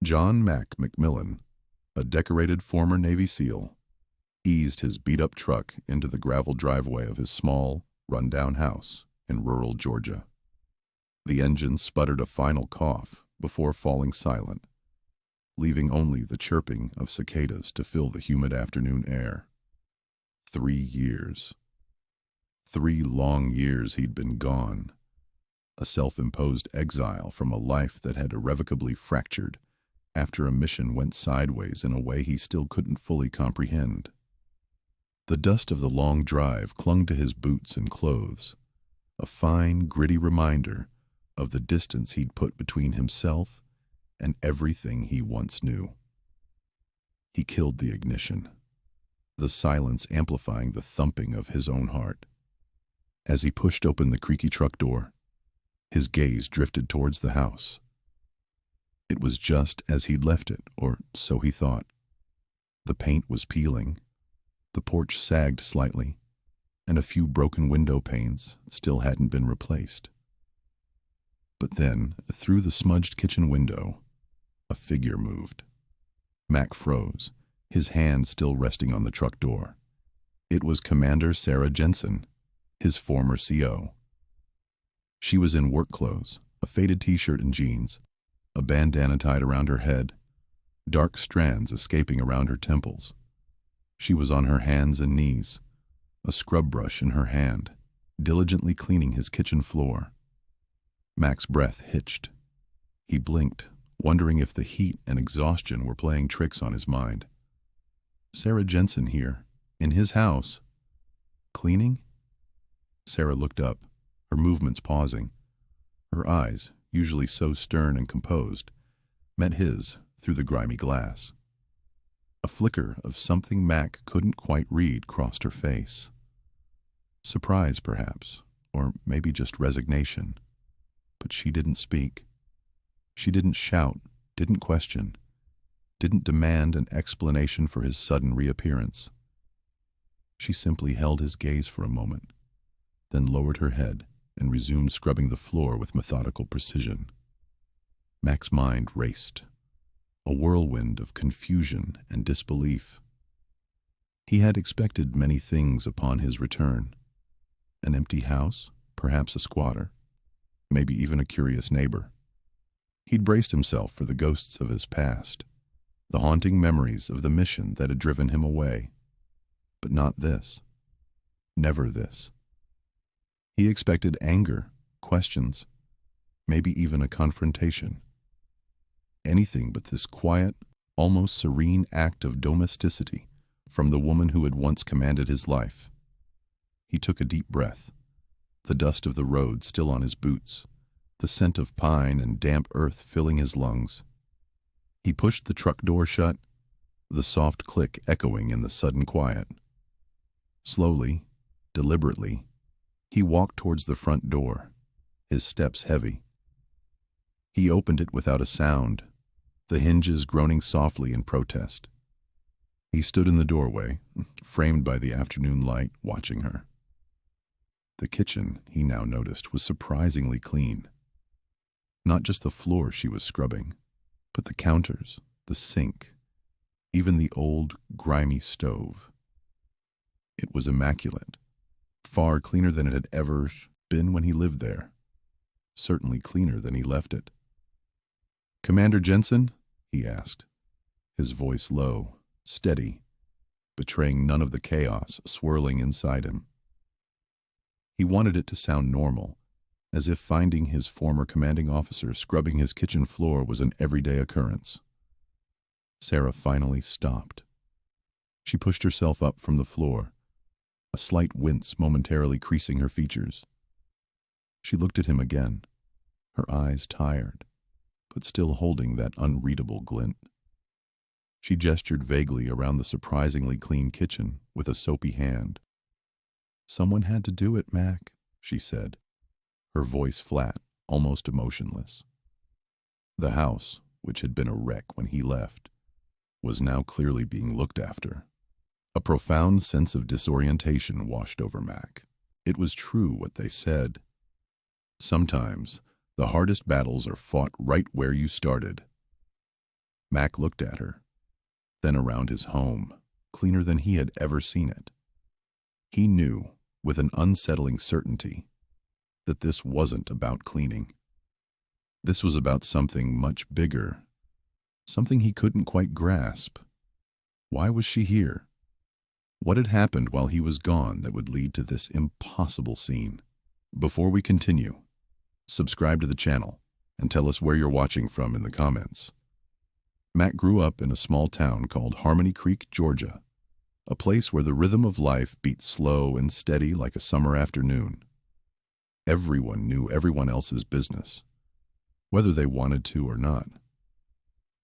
John Mac McMillan, a decorated former Navy SEAL, eased his beat-up truck into the gravel driveway of his small, run-down house in rural Georgia. The engine sputtered a final cough before falling silent, leaving only the chirping of cicadas to fill the humid afternoon air. 3 years. 3 long years he'd been gone, a self-imposed exile from a life that had irrevocably fractured after a mission went sideways in a way he still couldn't fully comprehend. The dust of the long drive clung to his boots and clothes, a fine, gritty reminder of the distance he'd put between himself and everything he once knew. He killed the ignition, the silence amplifying the thumping of his own heart. As he pushed open the creaky truck door, his gaze drifted towards the house. It was just as he'd left it, or so he thought. The paint was peeling, the porch sagged slightly, and a few broken window panes still hadn't been replaced. But then, through the smudged kitchen window, a figure moved. Mac froze, his hand still resting on the truck door. It was Commander Sarah Jensen, his former CO. She was in work clothes, a faded t-shirt and jeans, a bandana tied around her head, dark strands escaping around her temples. She was on her hands and knees, a scrub brush in her hand, diligently cleaning his kitchen floor. Mac's breath hitched. He blinked, wondering if the heat and exhaustion were playing tricks on his mind. Sarah Jensen here, in his house. Cleaning? Sarah looked up, her movements pausing. Her eyes, usually so stern and composed, met his through the grimy glass. A flicker of something Mac couldn't quite read crossed her face. Surprise, perhaps, or maybe just resignation. But she didn't speak. She didn't shout, didn't question, didn't demand an explanation for his sudden reappearance. She simply held his gaze for a moment, then lowered her head and resumed scrubbing the floor with methodical precision. Mac's mind raced, a whirlwind of confusion and disbelief. He had expected many things upon his return. An empty house, perhaps a squatter, maybe even a curious neighbor. He'd braced himself for the ghosts of his past, the haunting memories of the mission that had driven him away. But not this. Never this. He expected anger, questions, maybe even a confrontation. Anything but this quiet, almost serene act of domesticity from the woman who had once commanded his life. He took a deep breath, the dust of the road still on his boots, the scent of pine and damp earth filling his lungs. He pushed the truck door shut, the soft click echoing in the sudden quiet. Slowly, deliberately, he walked towards the front door, his steps heavy. He opened it without a sound, the hinges groaning softly in protest. He stood in the doorway, framed by the afternoon light, watching her. The kitchen, he now noticed, was surprisingly clean. Not just the floor she was scrubbing, but the counters, the sink, even the old, grimy stove. It was immaculate, far cleaner than it had ever been when he lived there, certainly cleaner than he left it. "Commander Jensen?" he asked, his voice low, steady, betraying none of the chaos swirling inside him. He wanted it to sound normal, as if finding his former commanding officer scrubbing his kitchen floor was an everyday occurrence. Sarah finally stopped. She pushed herself up from the floor, a slight wince momentarily creasing her features. She looked at him again, her eyes tired, but still holding that unreadable glint. She gestured vaguely around the surprisingly clean kitchen with a soapy hand. "Someone had to do it, Mac," she said, her voice flat, almost emotionless. The house, which had been a wreck when he left, was now clearly being looked after. A profound sense of disorientation washed over Mac. It was true what they said. Sometimes, the hardest battles are fought right where you started. Mac looked at her, then around his home, cleaner than he had ever seen it. He knew, with an unsettling certainty, that this wasn't about cleaning. This was about something much bigger, something he couldn't quite grasp. Why was she here? What had happened while he was gone that would lead to this impossible scene? Before we continue, subscribe to the channel and tell us where you're watching from in the comments. Mac grew up in a small town called Harmony Creek, Georgia, a place where the rhythm of life beat slow and steady like a summer afternoon. Everyone knew everyone else's business, whether they wanted to or not.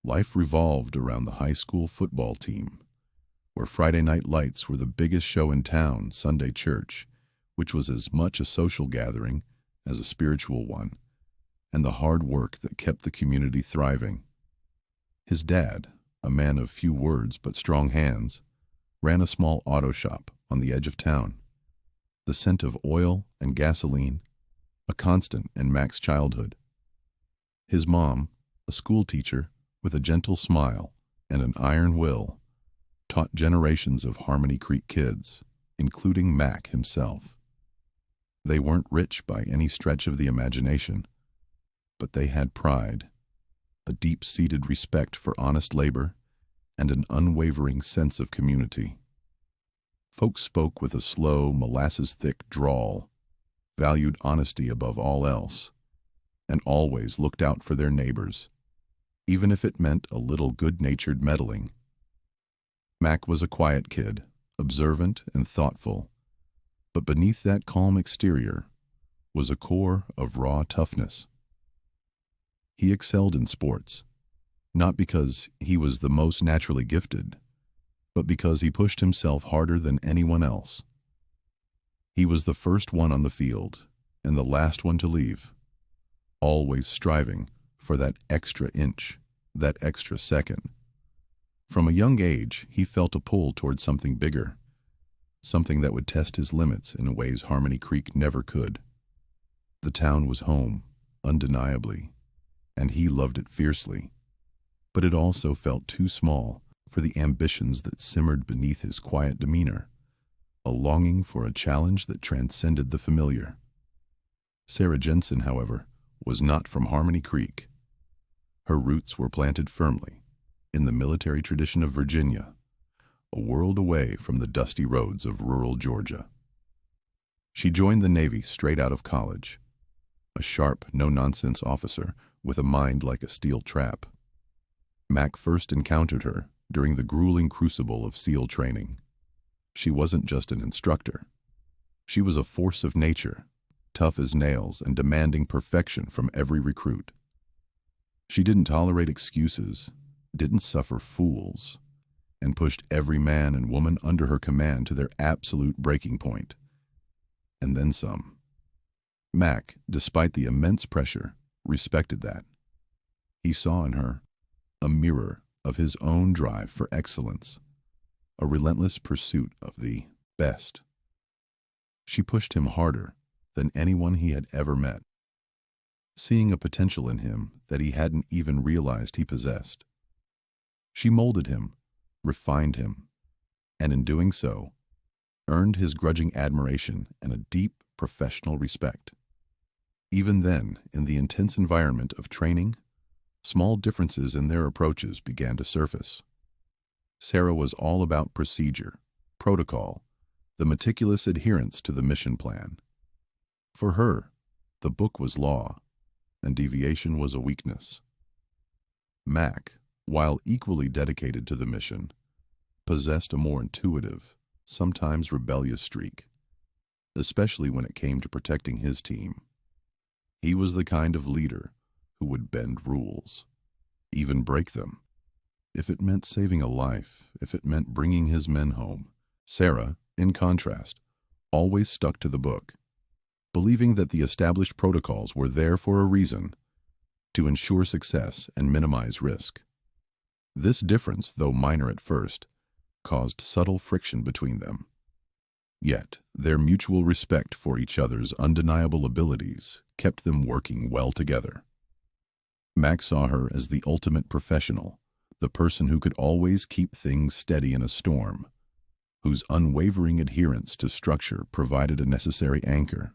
Life revolved around the high school football team, where Friday night lights were the biggest show in town, Sunday church, which was as much a social gathering as a spiritual one, and the hard work that kept the community thriving. His dad, a man of few words but strong hands, ran a small auto shop on the edge of town. The scent of oil and gasoline, a constant in Mac's childhood. His mom, a school teacher with a gentle smile and an iron will, taught generations of Harmony Creek kids, including Mac himself. They weren't rich by any stretch of the imagination, but they had pride, a deep-seated respect for honest labor, and an unwavering sense of community. Folks spoke with a slow, molasses-thick drawl, valued honesty above all else, and always looked out for their neighbors, even if it meant a little good-natured meddling. Mac was a quiet kid, observant and thoughtful, but beneath that calm exterior was a core of raw toughness. He excelled in sports, not because he was the most naturally gifted, but because he pushed himself harder than anyone else. He was the first one on the field and the last one to leave, always striving for that extra inch, that extra second. From a young age, he felt a pull toward something bigger, something that would test his limits in ways Harmony Creek never could. The town was home, undeniably, and he loved it fiercely, but it also felt too small for the ambitions that simmered beneath his quiet demeanor, a longing for a challenge that transcended the familiar. Sarah Jensen, however, was not from Harmony Creek. Her roots were planted firmly in the military tradition of Virginia, a world away from the dusty roads of rural Georgia. She joined the Navy straight out of college, a sharp, no-nonsense officer with a mind like a steel trap. Mac first encountered her during the grueling crucible of SEAL training. She wasn't just an instructor. She was a force of nature, tough as nails and demanding perfection from every recruit. She didn't tolerate excuses, didn't suffer fools, and pushed every man and woman under her command to their absolute breaking point. And then some. Mac, despite the immense pressure, respected that. He saw in her a mirror of his own drive for excellence, a relentless pursuit of the best. She pushed him harder than anyone he had ever met, seeing a potential in him that he hadn't even realized he possessed. She molded him, refined him, and in doing so, earned his grudging admiration and a deep professional respect. Even then, in the intense environment of training, small differences in their approaches began to surface. Sarah was all about procedure, protocol, the meticulous adherence to the mission plan. For her, the book was law, and deviation was a weakness. Mac, while equally dedicated to the mission, possessed a more intuitive, sometimes rebellious streak, especially when it came to protecting his team. He was the kind of leader who would bend rules, even break them, if it meant saving a life, if it meant bringing his men home. Sarah, in contrast, always stuck to the book, believing that the established protocols were there for a reason, to ensure success and minimize risk. This difference, though minor at first, caused subtle friction between them. Yet, their mutual respect for each other's undeniable abilities kept them working well together. Mac saw her as the ultimate professional, the person who could always keep things steady in a storm, whose unwavering adherence to structure provided a necessary anchor.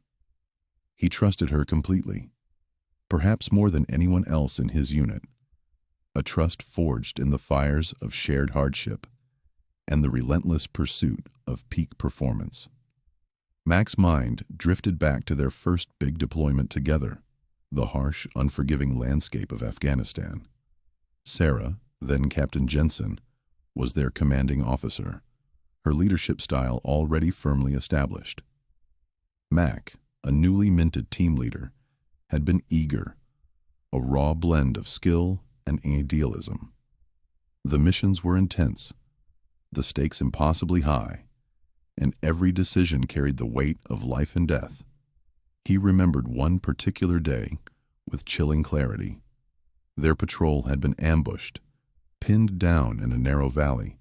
He trusted her completely, perhaps more than anyone else in his unit, a trust forged in the fires of shared hardship and the relentless pursuit of peak performance. Mac's mind drifted back to their first big deployment together, the harsh, unforgiving landscape of Afghanistan. Sarah, then Captain Jensen, was their commanding officer, her leadership style already firmly established. Mac, a newly minted team leader, had been eager, a raw blend of skill and idealism. The missions were intense, the stakes impossibly high, and every decision carried the weight of life and death. He remembered one particular day with chilling clarity. Their patrol had been ambushed, pinned down in a narrow valley,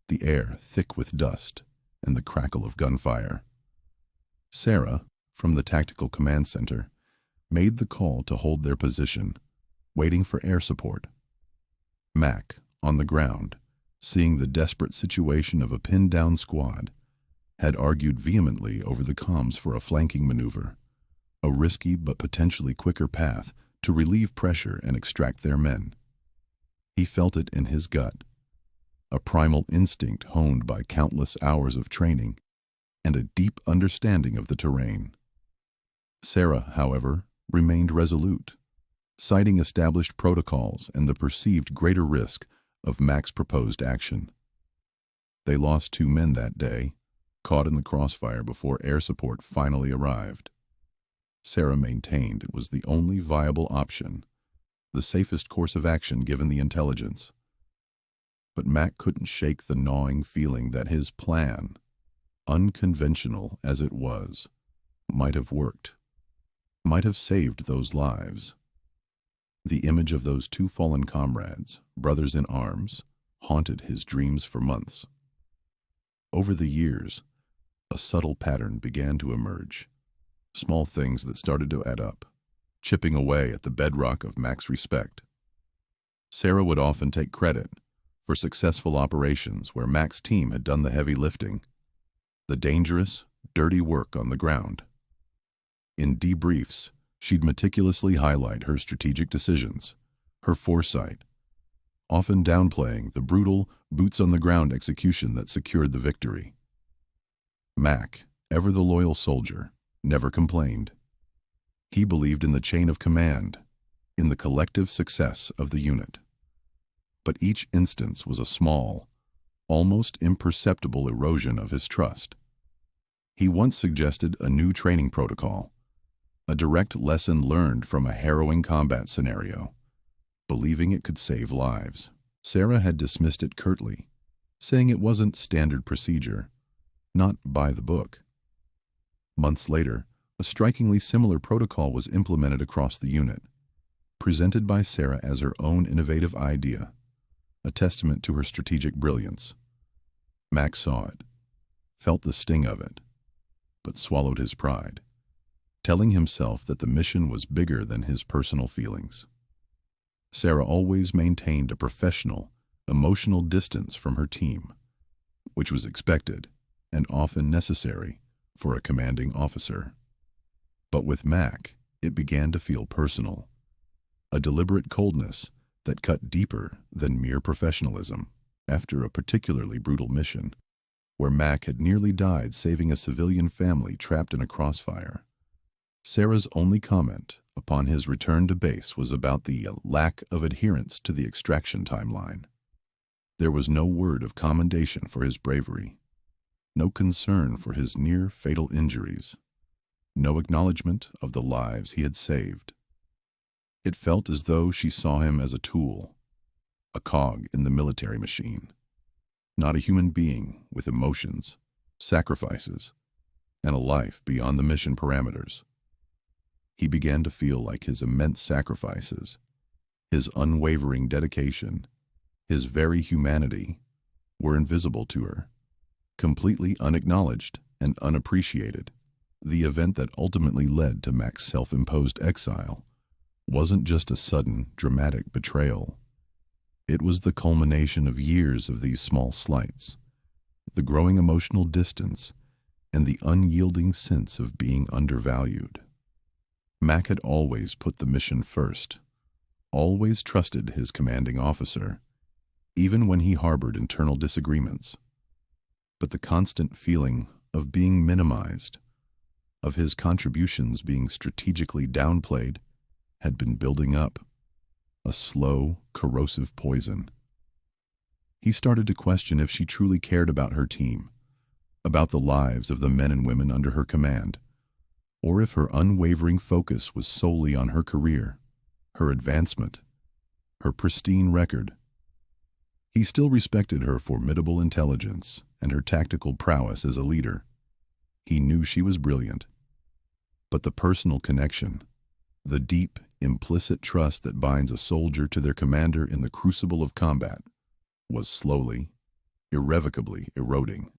the air thick with dust and the crackle of gunfire. Sarah, from the Tactical Command Center, made the call to hold their position, waiting for air support. Mac, on the ground, seeing the desperate situation of a pinned-down squad, had argued vehemently over the comms for a flanking maneuver, a risky but potentially quicker path to relieve pressure and extract their men. He felt it in his gut, a primal instinct honed by countless hours of training and a deep understanding of the terrain. Sarah, however, remained resolute, citing established protocols and the perceived greater risk of Mac's proposed action. They lost 2 men that day, caught in the crossfire before air support finally arrived. Sarah maintained it was the only viable option, the safest course of action given the intelligence. But Mac couldn't shake the gnawing feeling that his plan, unconventional as it was, might have worked, might have saved those lives. The image of those 2 fallen comrades, brothers in arms, haunted his dreams for months. Over the years, a subtle pattern began to emerge, small things that started to add up, chipping away at the bedrock of Mac's respect. Sarah would often take credit for successful operations where Mac's team had done the heavy lifting, the dangerous, dirty work on the ground. In debriefs, she'd meticulously highlight her strategic decisions, her foresight, often downplaying the brutal, boots-on-the-ground execution that secured the victory. Mac, ever the loyal soldier, never complained. He believed in the chain of command, in the collective success of the unit. But each instance was a small, almost imperceptible erosion of his trust. He once suggested a new training protocol, a direct lesson learned from a harrowing combat scenario, believing it could save lives. Sarah had dismissed it curtly, saying it wasn't standard procedure, not by the book. Months later, a strikingly similar protocol was implemented across the unit, presented by Sarah as her own innovative idea, a testament to her strategic brilliance. Mac saw it, felt the sting of it, but swallowed his pride, telling himself that the mission was bigger than his personal feelings. Sarah always maintained a professional, emotional distance from her team, which was expected and often necessary for a commanding officer. But with Mac, it began to feel personal, a deliberate coldness that cut deeper than mere professionalism. After a particularly brutal mission, where Mac had nearly died saving a civilian family trapped in a crossfire, Sarah's only comment upon his return to base was about the lack of adherence to the extraction timeline. There was no word of commendation for his bravery, no concern for his near-fatal injuries, no acknowledgement of the lives he had saved. It felt as though she saw him as a tool, a cog in the military machine, not a human being with emotions, sacrifices, and a life beyond the mission parameters. He began to feel like his immense sacrifices, his unwavering dedication, his very humanity, were invisible to her, completely unacknowledged and unappreciated. The event that ultimately led to Mac's self-imposed exile wasn't just a sudden, dramatic betrayal. It was the culmination of years of these small slights, the growing emotional distance, and the unyielding sense of being undervalued. Mac had always put the mission first, always trusted his commanding officer, even when he harbored internal disagreements. But the constant feeling of being minimized, of his contributions being strategically downplayed, had been building up, a slow, corrosive poison. He started to question if she truly cared about her team, about the lives of the men and women under her command, or if her unwavering focus was solely on her career, her advancement, her pristine record. He still respected her formidable intelligence and her tactical prowess as a leader. He knew she was brilliant. But the personal connection, the deep, implicit trust that binds a soldier to their commander in the crucible of combat, was slowly, irrevocably eroding.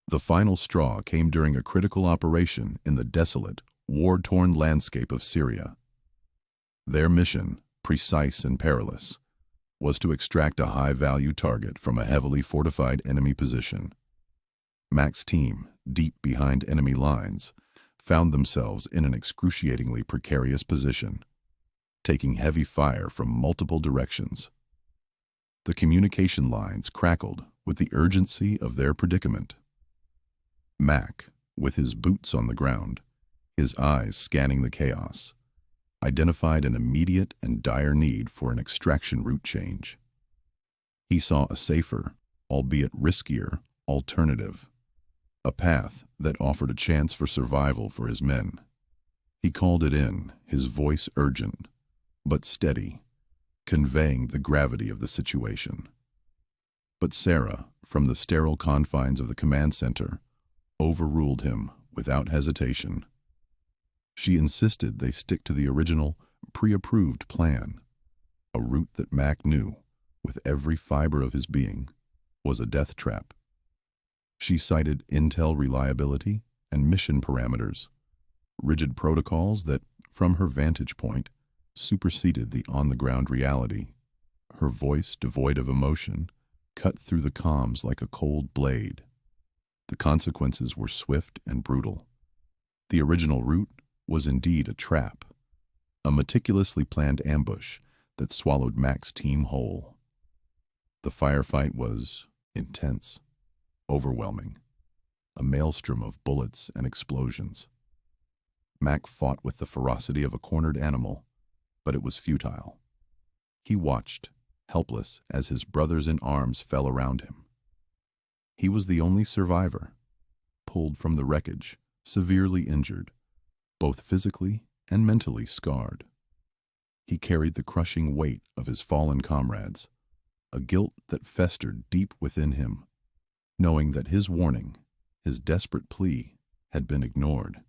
The final straw came during a critical operation in the desolate, war-torn landscape of Syria. Their mission, precise and perilous, was to extract a high-value target from a heavily fortified enemy position. Mac's team, deep behind enemy lines, found themselves in an excruciatingly precarious position, taking heavy fire from multiple directions. The communication lines crackled with the urgency of their predicament. Mac, with his boots on the ground, his eyes scanning the chaos, identified an immediate and dire need for an extraction route change. He saw a safer, albeit riskier, alternative, a path that offered a chance for survival for his men. He called it in, his voice urgent, but steady, conveying the gravity of the situation. But Sarah, from the sterile confines of the command center, overruled him without hesitation. She insisted they stick to the original, pre-approved plan, a route that Mac knew, with every fiber of his being, was a death trap. She cited intel reliability and mission parameters, rigid protocols that, from her vantage point, superseded the on-the-ground reality. Her voice, devoid of emotion, cut through the comms like a cold blade. The consequences were swift and brutal. The original route was indeed a trap, a meticulously planned ambush that swallowed Mac's team whole. The firefight was intense, overwhelming, a maelstrom of bullets and explosions. Mac fought with the ferocity of a cornered animal, but it was futile. He watched, helpless, as his brothers in arms fell around him. He was the only survivor, pulled from the wreckage, severely injured, both physically and mentally scarred. He carried the crushing weight of his fallen comrades, a guilt that festered deep within him, knowing that his warning, his desperate plea, had been ignored,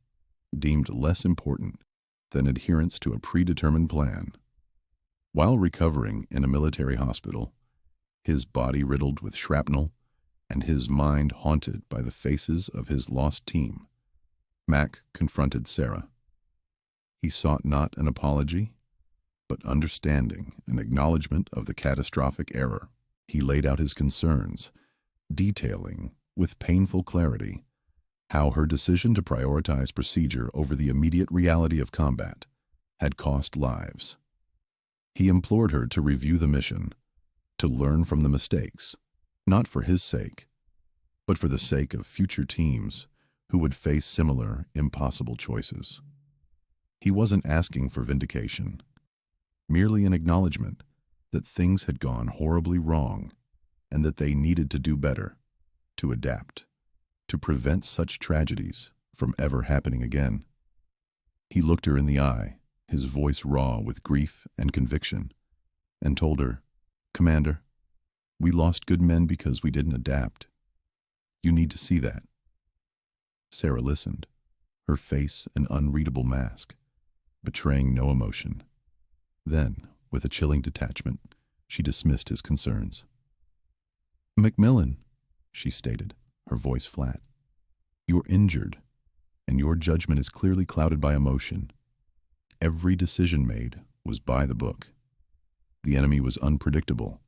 deemed less important than adherence to a predetermined plan. While recovering in a military hospital, his body riddled with shrapnel and his mind haunted by the faces of his lost team, Mac confronted Sarah. He sought not an apology, but understanding and acknowledgement of the catastrophic error. He laid out his concerns, detailing, with painful clarity, how her decision to prioritize procedure over the immediate reality of combat had cost lives. He implored her to review the mission, to learn from the mistakes, not for his sake, but for the sake of future teams who would face similar, impossible choices. He wasn't asking for vindication, merely an acknowledgement that things had gone horribly wrong and that they needed to do better, to adapt, to prevent such tragedies from ever happening again. He looked her in the eye, his voice raw with grief and conviction, and told her, "Commander, we lost good men because we didn't adapt. You need to see that." Sarah listened, her face an unreadable mask, betraying no emotion. Then, with a chilling detachment, she dismissed his concerns. "McMillan," she stated, her voice flat, "you're injured, and your judgment is clearly clouded by emotion. Every decision made was by the book. The enemy was unpredictable.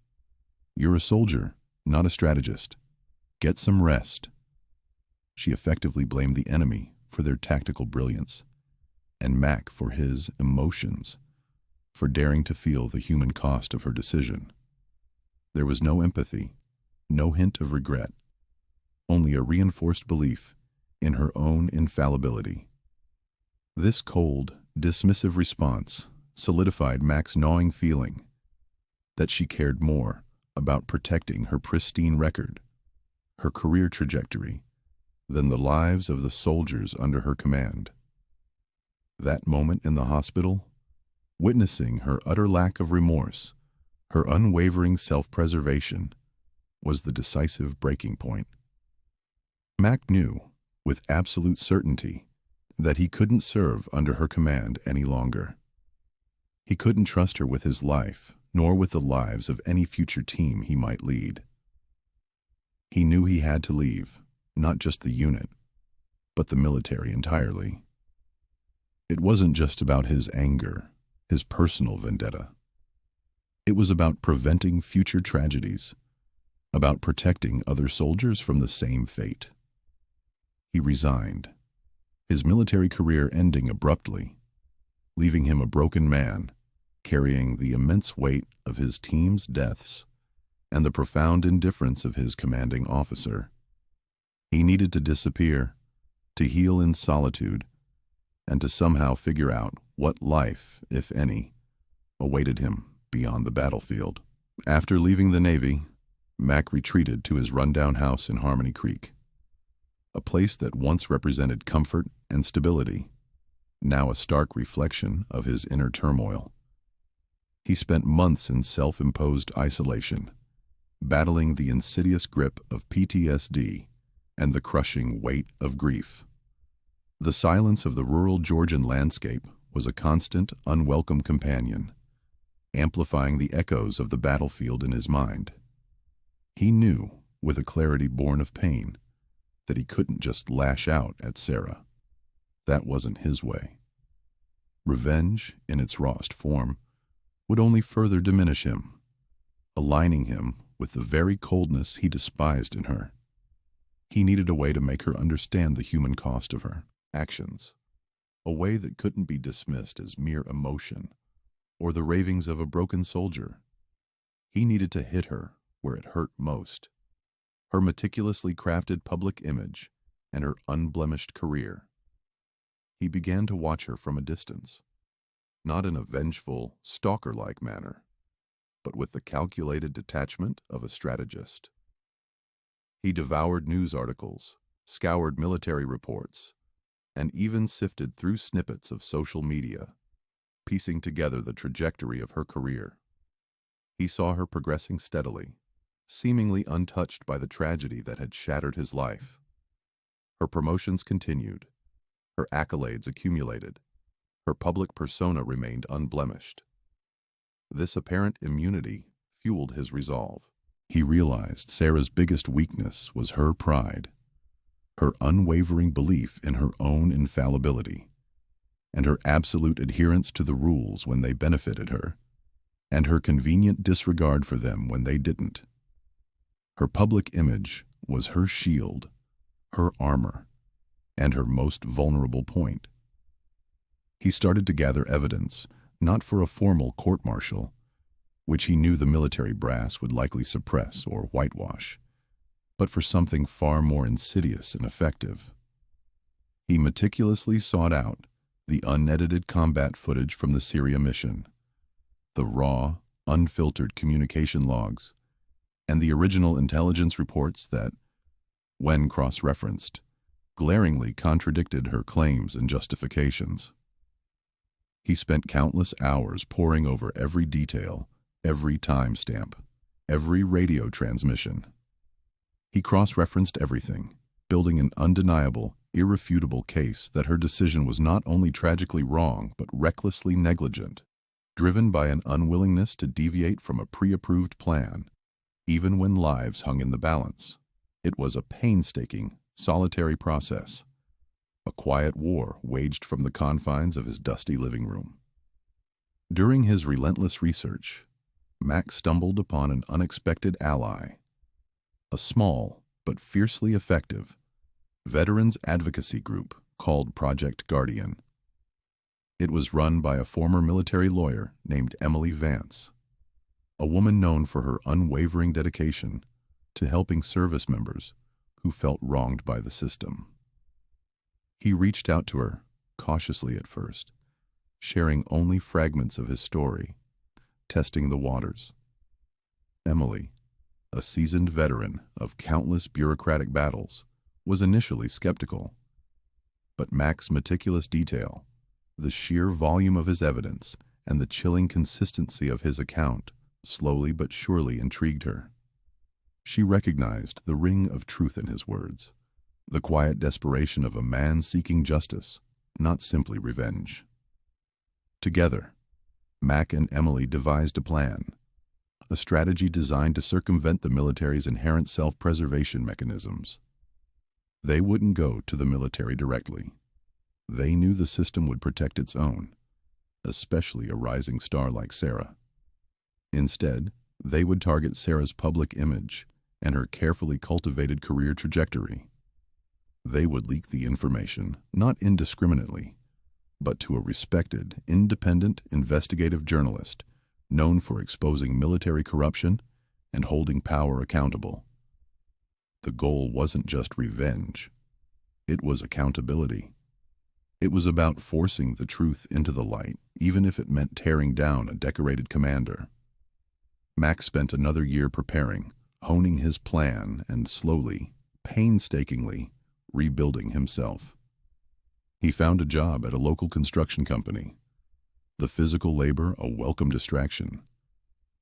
"You're a soldier, not a strategist. Get some rest." She effectively blamed the enemy for their tactical brilliance, and Mac for his emotions, for daring to feel the human cost of her decision. There was no empathy, no hint of regret, only a reinforced belief in her own infallibility. This cold, dismissive response solidified Mac's gnawing feeling that she cared more about protecting her pristine record, her career trajectory, than the lives of the soldiers under her command. That moment in the hospital, witnessing her utter lack of remorse, her unwavering self-preservation, was the decisive breaking point. Mac knew, with absolute certainty, that he couldn't serve under her command any longer. He couldn't trust her with his life, nor with the lives of any future team he might lead. He knew he had to leave, not just the unit, but the military entirely. It wasn't just about his anger, his personal vendetta. It was about preventing future tragedies, about protecting other soldiers from the same fate. He resigned, his military career ending abruptly, leaving him a broken man, carrying the immense weight of his team's deaths and the profound indifference of his commanding officer. He needed to disappear, to heal in solitude, and to somehow figure out what life, if any, awaited him beyond the battlefield. After leaving the Navy, Mac retreated to his rundown house in Harmony Creek, a place that once represented comfort and stability, now a stark reflection of his inner turmoil. He spent months in self-imposed isolation, battling the insidious grip of PTSD and the crushing weight of grief. The silence of the rural Georgian landscape was a constant, unwelcome companion, amplifying the echoes of the battlefield in his mind. He knew, with a clarity born of pain, that he couldn't just lash out at Sarah. That wasn't his way. Revenge, in its rawest form, would only further diminish him, aligning him with the very coldness he despised in her. He needed a way to make her understand the human cost of her actions, a way that couldn't be dismissed as mere emotion or the ravings of a broken soldier. He needed to hit her where it hurt most, her meticulously crafted public image and her unblemished career. He began to watch her from a distance, not in a vengeful, stalker-like manner, but with the calculated detachment of a strategist. He devoured news articles, scoured military reports, and even sifted through snippets of social media, piecing together the trajectory of her career. He saw her progressing steadily, seemingly untouched by the tragedy that had shattered his life. Her promotions continued, her accolades accumulated, her public persona remained unblemished. This apparent immunity fueled his resolve. He realized Sarah's biggest weakness was her pride, her unwavering belief in her own infallibility, and her absolute adherence to the rules when they benefited her, and her convenient disregard for them when they didn't. Her public image was her shield, her armor, and her most vulnerable point. He started to gather evidence, not for a formal court-martial, which he knew the military brass would likely suppress or whitewash, but for something far more insidious and effective. He meticulously sought out the unedited combat footage from the Syria mission, the raw, unfiltered communication logs, and the original intelligence reports that, when cross-referenced, glaringly contradicted her claims and justifications. He spent countless hours poring over every detail, every timestamp, every radio transmission. He cross-referenced everything, building an undeniable, irrefutable case that her decision was not only tragically wrong but recklessly negligent, driven by an unwillingness to deviate from a pre-approved plan, even when lives hung in the balance. It was a painstaking, solitary process, a quiet war waged from the confines of his dusty living room. During his relentless research, Mac stumbled upon an unexpected ally, a small but fiercely effective veterans advocacy group called Project Guardian. It was run by a former military lawyer named Emily Vance, a woman known for her unwavering dedication to helping service members who felt wronged by the system. He reached out to her, cautiously at first, sharing only fragments of his story, testing the waters. Emily, a seasoned veteran of countless bureaucratic battles, was initially skeptical. But Mac's meticulous detail, the sheer volume of his evidence, and the chilling consistency of his account slowly but surely intrigued her. She recognized the ring of truth in his words, the quiet desperation of a man seeking justice, not simply revenge. Together, Mac and Emily devised a plan, a strategy designed to circumvent the military's inherent self-preservation mechanisms. They wouldn't go to the military directly. They knew the system would protect its own, especially a rising star like Sarah. Instead, they would target Sarah's public image and her carefully cultivated career trajectory. They would leak the information, not indiscriminately, but to a respected, independent investigative journalist known for exposing military corruption and holding power accountable. The goal wasn't just revenge. It was accountability. It was about forcing the truth into the light, even if it meant tearing down a decorated commander. Mac spent another year preparing, honing his plan, and slowly, painstakingly, rebuilding himself. He found a job at a local construction company. The physical labor a welcome distraction.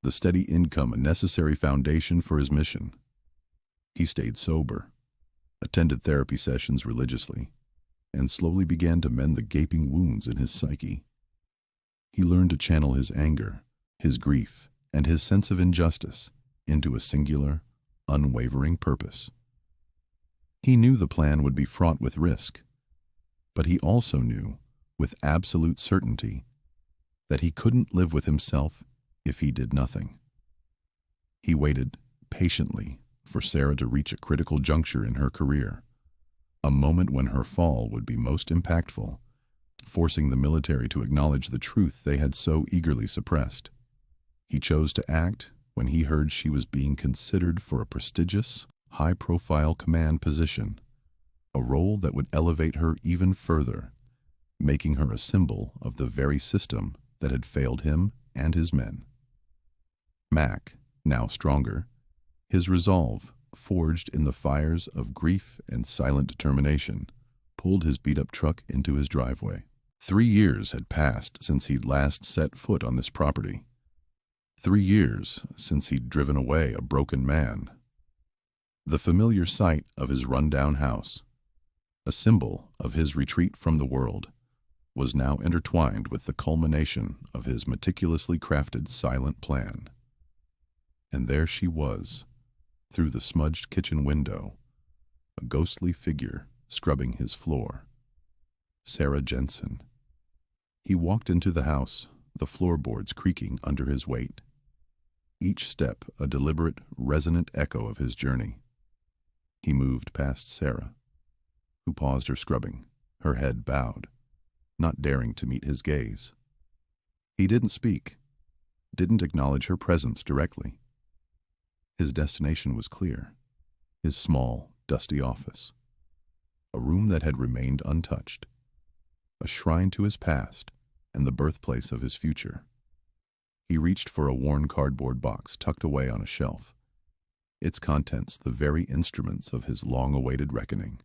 The steady income a necessary foundation for his mission. He stayed sober, attended therapy sessions religiously, and slowly began to mend the gaping wounds in his psyche. He learned to channel his anger, his grief, and his sense of injustice into a singular, unwavering purpose. He knew the plan would be fraught with risk, but he also knew, with absolute certainty, that he couldn't live with himself if he did nothing. He waited patiently for Sarah to reach a critical juncture in her career, a moment when her fall would be most impactful, forcing the military to acknowledge the truth they had so eagerly suppressed. He chose to act when he heard she was being considered for a prestigious, high-profile command position, a role that would elevate her even further, making her a symbol of the very system that had failed him and his men. Mac, now stronger, his resolve, forged in the fires of grief and silent determination, pulled his beat-up truck into his driveway. 3 years had passed since he'd last set foot on this property. 3 years since he'd driven away a broken man. The familiar sight of his run-down house, a symbol of his retreat from the world, was now intertwined with the culmination of his meticulously crafted silent plan. And there she was, through the smudged kitchen window, a ghostly figure scrubbing his floor. Sarah Jensen. He walked into the house, the floorboards creaking under his weight. Each step a deliberate, resonant echo of his journey. He moved past Sarah, who paused her scrubbing, her head bowed, not daring to meet his gaze. He didn't speak, didn't acknowledge her presence directly. His destination was clear, his small, dusty office, a room that had remained untouched, a shrine to his past and the birthplace of his future. He reached for a worn cardboard box tucked away on a shelf, its contents the very instruments of his long-awaited reckoning.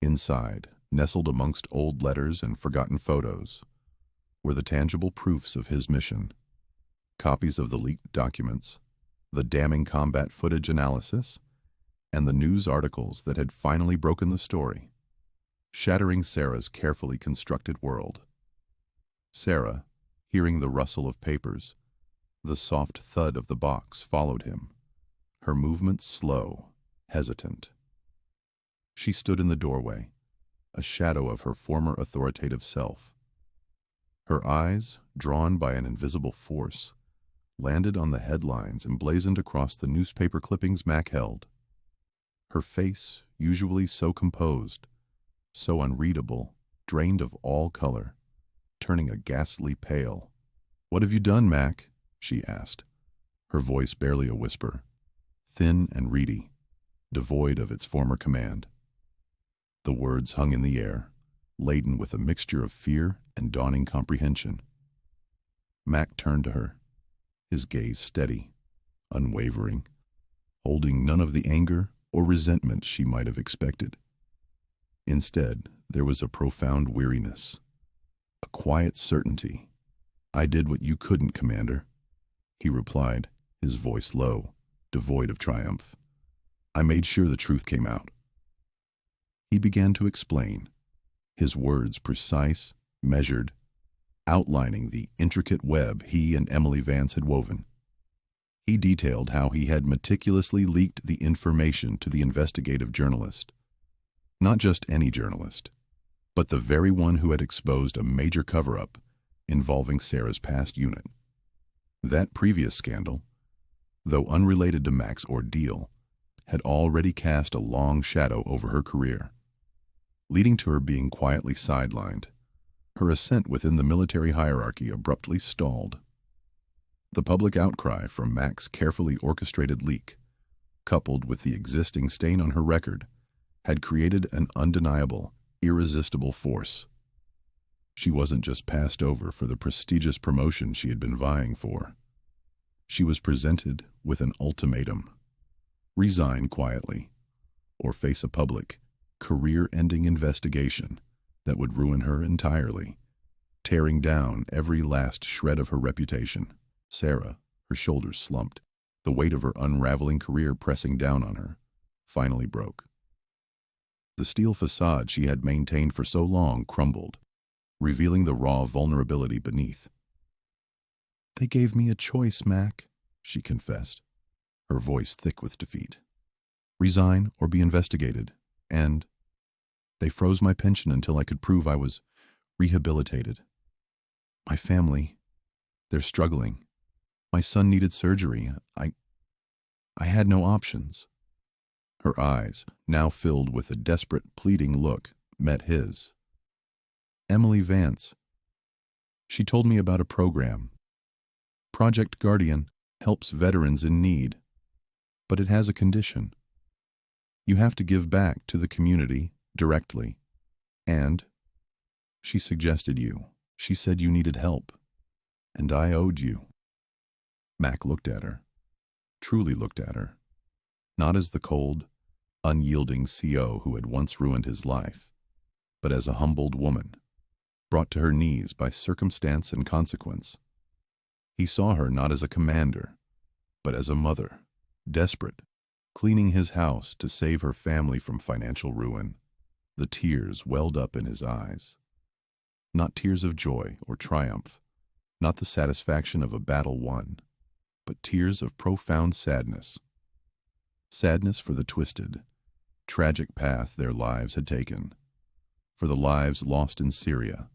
Inside, nestled amongst old letters and forgotten photos, were the tangible proofs of his mission, copies of the leaked documents, the damning combat footage analysis, and the news articles that had finally broken the story, shattering Sarah's carefully constructed world. Sarah, hearing the rustle of papers, the soft thud of the box, followed him, her movements slow, hesitant. She stood in the doorway, a shadow of her former authoritative self. Her eyes, drawn by an invisible force, landed on the headlines emblazoned across the newspaper clippings Mac held. Her face, usually so composed, so unreadable, drained of all color, turning a ghastly pale. "What have you done, Mac?" she asked, her voice barely a whisper, thin and reedy, devoid of its former command. The words hung in the air, laden with a mixture of fear and dawning comprehension. Mac turned to her, his gaze steady, unwavering, holding none of the anger or resentment she might have expected. Instead, there was a profound weariness, a quiet certainty. "I did what you couldn't, Commander," he replied, his voice low, devoid of triumph. "I made sure the truth came out." He began to explain, his words precise, measured, outlining the intricate web he and Emily Vance had woven. He detailed how he had meticulously leaked the information to the investigative journalist. Not just any journalist, but the very one who had exposed a major cover-up involving Sarah's past unit. That previous scandal, though unrelated to Mac's ordeal, had already cast a long shadow over her career, leading to her being quietly sidelined. Her ascent within the military hierarchy abruptly stalled. The public outcry from Mac's carefully orchestrated leak, coupled with the existing stain on her record, had created an undeniable, irresistible force. She wasn't just passed over for the prestigious promotion she had been vying for. She was presented with an ultimatum: resign quietly, or face a public, career-ending investigation that would ruin her entirely, tearing down every last shred of her reputation. Sarah, her shoulders slumped, the weight of her unraveling career pressing down on her, finally broke. The steel facade she had maintained for so long crumbled, revealing the raw vulnerability beneath. "They gave me a choice, Mac," she confessed, her voice thick with defeat. "Resign or be investigated, and they froze my pension until I could prove I was rehabilitated. My family, they're struggling. My son needed surgery. I had no options." Her eyes, now filled with a desperate, pleading look, met his. "Emily Vance. She told me about a program. Project Guardian helps veterans in need, but it has a condition. You have to give back to the community directly, and she suggested you. She said you needed help, and I owed you." Mac looked at her, truly looked at her, not as the cold, unyielding CO who had once ruined his life, but as a humbled woman, brought to her knees by circumstance and consequence. He saw her not as a commander, but as a mother, desperate, cleaning his house to save her family from financial ruin. The tears welled up in his eyes. Not tears of joy or triumph, not the satisfaction of a battle won, but tears of profound sadness. Sadness for the twisted, tragic path their lives had taken, for the lives lost in Syria,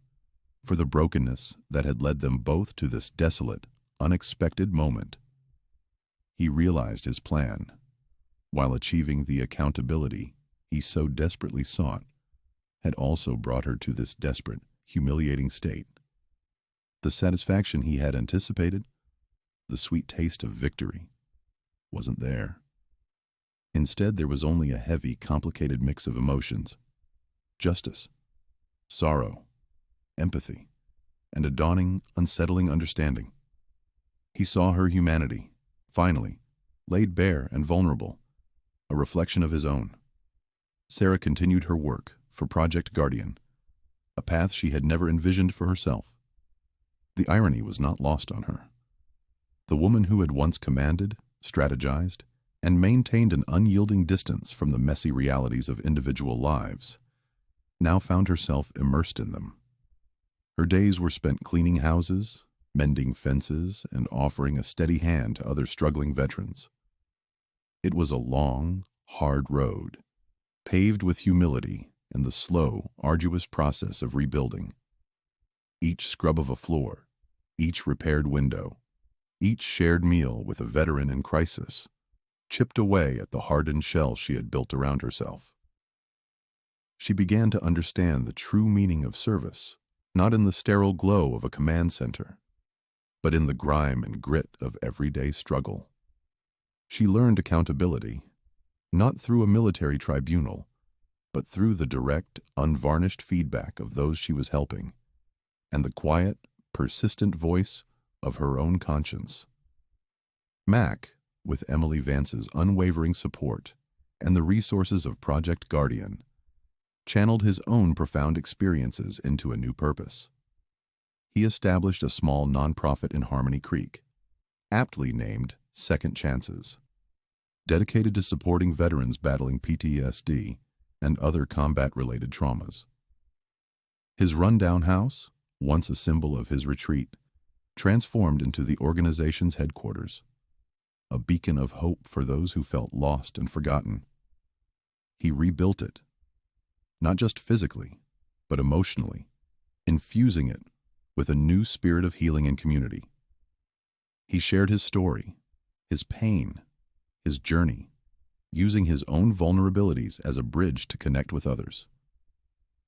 for the brokenness that had led them both to this desolate, unexpected moment. He realized his plan, while achieving the accountability he so desperately sought, had also brought her to this desperate, humiliating state. The satisfaction he had anticipated, the sweet taste of victory, wasn't there. Instead, there was only a heavy, complicated mix of emotions: justice, sorrow, empathy, and a dawning, unsettling understanding. He saw her humanity, finally, laid bare and vulnerable, a reflection of his own. Sarah continued her work for Project Guardian, a path she had never envisioned for herself. The irony was not lost on her. The woman who had once commanded, strategized, and maintained an unyielding distance from the messy realities of individual lives, now found herself immersed in them. Her days were spent cleaning houses, mending fences, and offering a steady hand to other struggling veterans. It was a long, hard road, paved with humility and the slow, arduous process of rebuilding. Each scrub of a floor, each repaired window, Each shared meal with a veteran in crisis chipped away at the hardened shell she had built around herself. She began to understand the true meaning of service, not in the sterile glow of a command center, but in the grime and grit of everyday struggle. She learned accountability, not through a military tribunal, but through the direct, unvarnished feedback of those she was helping, and the quiet, persistent voice of her own conscience. Mac, with Emily Vance's unwavering support and the resources of Project Guardian, channeled his own profound experiences into a new purpose. He established a small nonprofit in Harmony Creek, aptly named Second Chances, dedicated to supporting veterans battling PTSD and other combat-related traumas. His rundown house, once a symbol of his retreat, transformed into the organization's headquarters, a beacon of hope for those who felt lost and forgotten. He rebuilt it, not just physically, but emotionally, infusing it with a new spirit of healing and community. He shared his story, his pain, his journey, using his own vulnerabilities as a bridge to connect with others.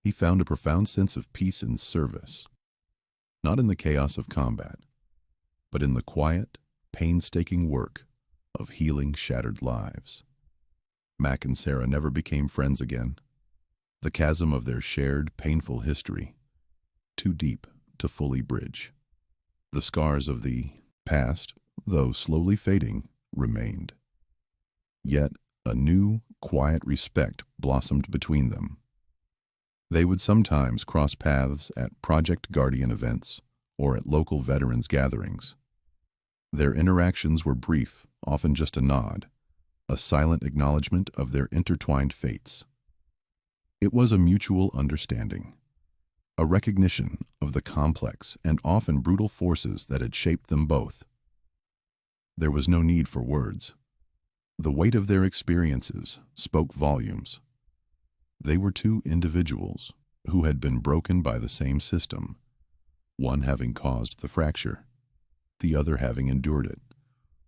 He found a profound sense of peace and service, not in the chaos of combat, but in the quiet, painstaking work of healing shattered lives. Mac and Sarah never became friends again. The chasm of their shared, painful history, too deep to fully bridge. The scars of the past, though slowly fading, remained. Yet a new, quiet respect blossomed between them. They would sometimes cross paths at Project Guardian events or at local veterans gatherings. Their interactions were brief, often just a nod, a silent acknowledgement of their intertwined fates. It was a mutual understanding, a recognition of the complex and often brutal forces that had shaped them both. There was no need for words. The weight of their experiences spoke volumes. They were two individuals who had been broken by the same system, one having caused the fracture, the other having endured it,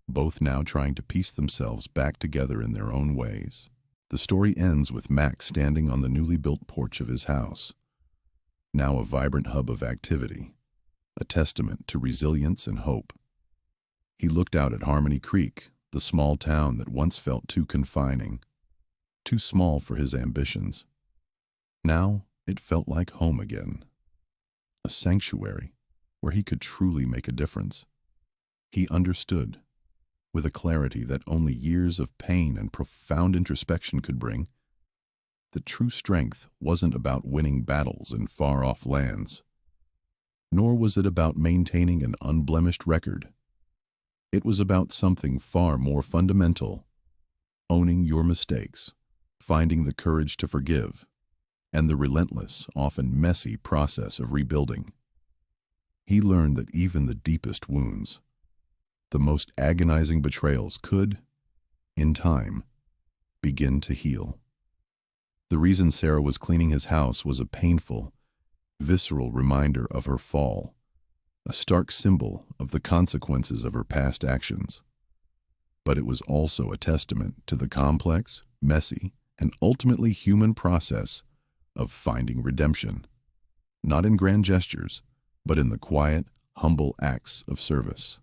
both now trying to piece themselves back together in their own ways. The story ends with Max standing on the newly built porch of his house, now a vibrant hub of activity, a testament to resilience and hope. He looked out at Harmony Creek, the small town that once felt too confining, too small for his ambitions. Now it felt like home again, a sanctuary where he could truly make a difference. He understood, with a clarity that only years of pain and profound introspection could bring, that true strength wasn't about winning battles in far-off lands, nor was it about maintaining an unblemished record. It was about something far more fundamental: owning your mistakes, finding the courage to forgive, and the relentless, often messy process of rebuilding. He learned that even the deepest wounds, the most agonizing betrayals could, in time, begin to heal. The reason Sarah was cleaning his house was a painful, visceral reminder of her fall, a stark symbol of the consequences of her past actions. But it was also a testament to the complex, messy, and ultimately human process of finding redemption, not in grand gestures, but in the quiet, humble acts of service.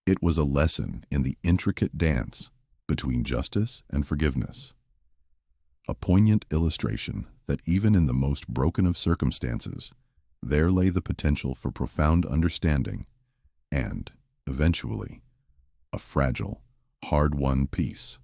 It was a lesson in the intricate dance between justice and forgiveness, a poignant illustration that even in the most broken of circumstances, there lay the potential for profound understanding and, eventually, a fragile, hard-won peace.